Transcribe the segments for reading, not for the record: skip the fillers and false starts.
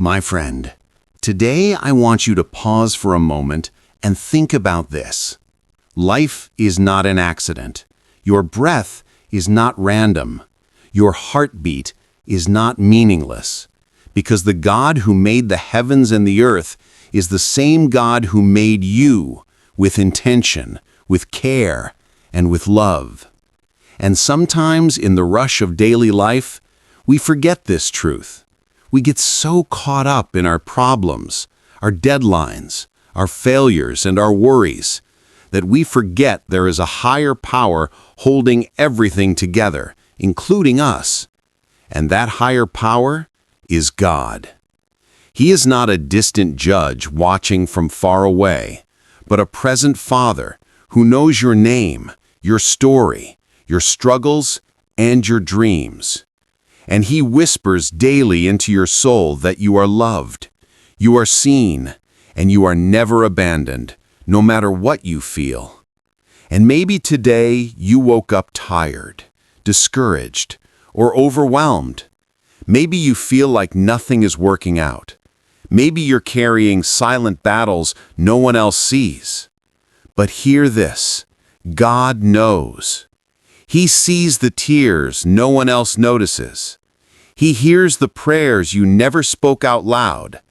My friend, today I want you to pause for a moment and think about this. Life is not an accident. Your breath is not random. Your heartbeat is not meaningless. Because the God who made the heavens and the earth is the same God who made you with intention, with care, and with love. And sometimes in the rush of daily life, we forget this truth. We get so caught up in our problems, our deadlines, our failures, and our worries that we forget there is a higher power holding everything together, including us. And that higher power is God. He is not a distant judge watching from far away, but a present Father who knows your name, your story, your struggles, and your dreams. And He whispers daily into your soul that you are loved, you are seen, and you are never abandoned, no matter what you feel. And maybe today you woke up tired, discouraged, or overwhelmed. Maybe you feel like nothing is working out. Maybe you're carrying silent battles no one else sees. But hear this, God knows. He sees the tears no one else notices. He hears the prayers you never spoke out loud.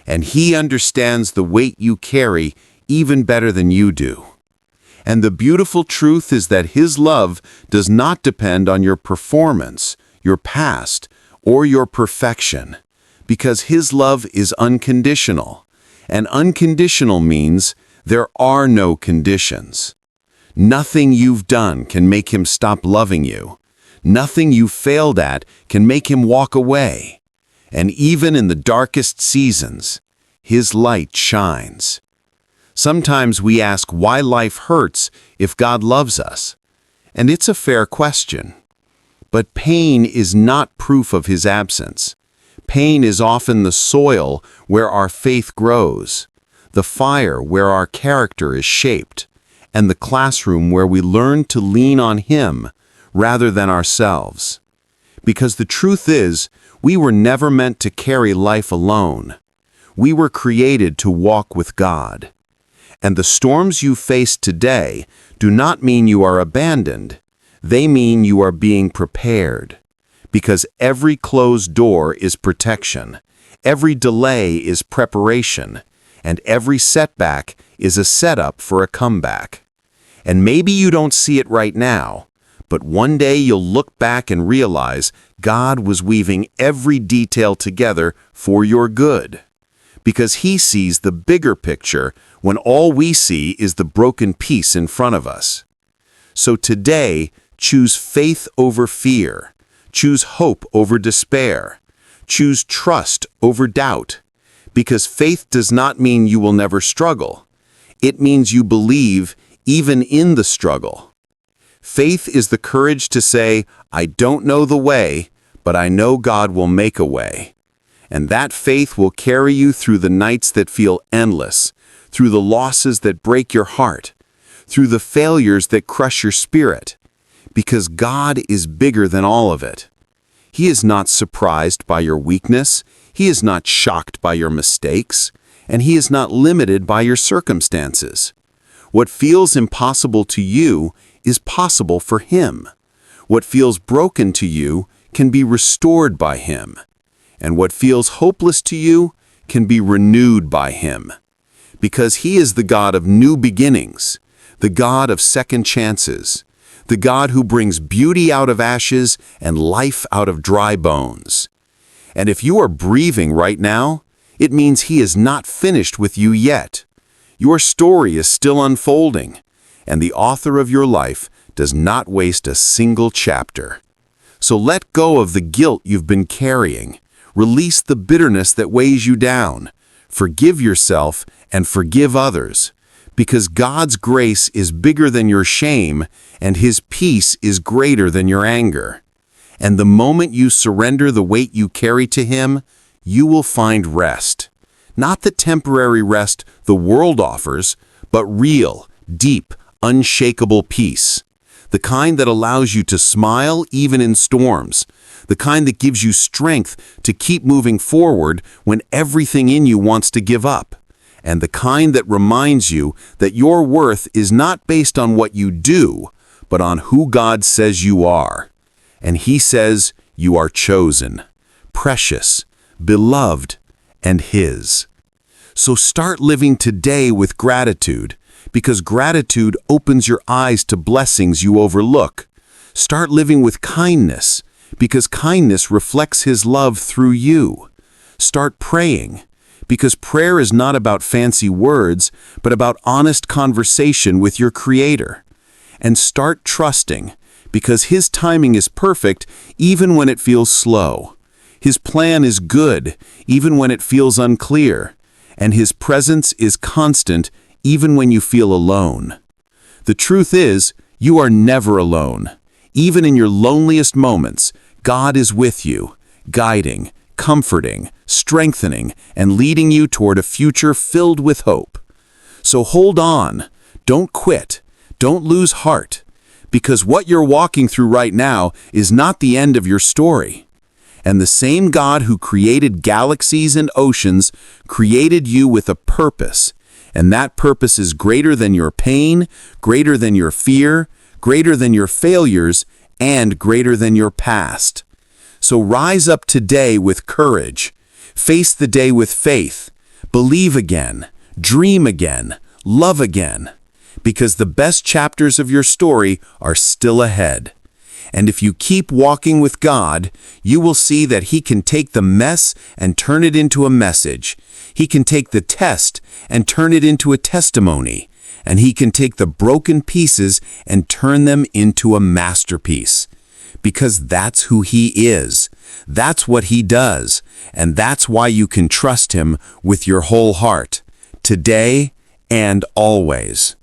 And He understands the weight you carry even better than you do. And the beautiful truth is that His love does not depend on your performance, your past, or your perfection, because His love is unconditional. And unconditional means there are no conditions. Nothing you've done can make Him stop loving you. Nothing you failed at can make Him walk away. And even in the darkest seasons, His light shines. Sometimes we ask why life hurts if God loves us. And it's a fair question. But pain is not proof of His absence. Pain is often the soil where our faith grows, the fire where our character is shaped, and the classroom where we learn to lean on Him rather than ourselves. Because the truth is, we were never meant to carry life alone. We were created to walk with God. And the storms you face today do not mean you are abandoned. They mean you are being prepared. Because every closed door is protection, every delay is preparation, and every setback is a setup for a comeback. And maybe you don't see it right now, but one day you'll look back and realize God was weaving every detail together for your good. Because He sees the bigger picture when all we see is the broken piece in front of us. So today, choose faith over fear. Choose hope over despair. Choose trust over doubt. Because faith does not mean you will never struggle. It means you believe even in the struggle. Faith is the courage to say, I don't know the way, but I know God will make a way. And that faith will carry you through the nights that feel endless, through the losses that break your heart, through the failures that crush your spirit. Because God is bigger than all of it. He is not surprised by your weakness, He is not shocked by your mistakes, and He is not limited by your circumstances. What feels impossible to you is possible for Him. What feels broken to you can be restored by Him. And what feels hopeless to you can be renewed by Him. Because He is the God of new beginnings, the God of second chances, the God who brings beauty out of ashes and life out of dry bones. And if you are breathing right now, it means He is not finished with you yet. Your story is still unfolding, and the author of your life does not waste a single chapter. So let go of the guilt you've been carrying. Release the bitterness that weighs you down. Forgive yourself and forgive others. Because God's grace is bigger than your shame, and His peace is greater than your anger. And the moment you surrender the weight you carry to Him, you will find rest. Not the temporary rest the world offers, but real, deep, unshakable peace. the kind that allows you to smile even in storms, the kind that gives you strength to keep moving forward when everything in you wants to give up, and the kind that reminds you that your worth is not based on what you do, but on who God says you are. And He says you are chosen, precious, beloved, and His. So start living today with gratitude, because gratitude opens your eyes to blessings you overlook. Start living with kindness, because kindness reflects His love through you. Start praying, because prayer is not about fancy words, but about honest conversation with your Creator. And start trusting, because His timing is perfect even when it feels slow. His plan is good even when it feels unclear, and His presence is constant even when you feel alone. The truth is, you are never alone. Even in your loneliest moments, God is with you, guiding, comforting, strengthening, and leading you toward a future filled with hope. So hold on, don't quit, don't lose heart, because what you're walking through right now is not the end of your story. And the same God who created galaxies and oceans created you with a purpose, and that purpose is greater than your pain, greater than your fear, greater than your failures, and greater than your past. So rise up today with courage, face the day with faith, believe again, dream again, love again, because the best chapters of your story are still ahead. And if you keep walking with God, you will see that He can take the mess and turn it into a message. He can take the test and turn it into a testimony. And He can take the broken pieces and turn them into a masterpiece. Because that's who He is. That's what He does. And that's why you can trust Him with your whole heart, today and always.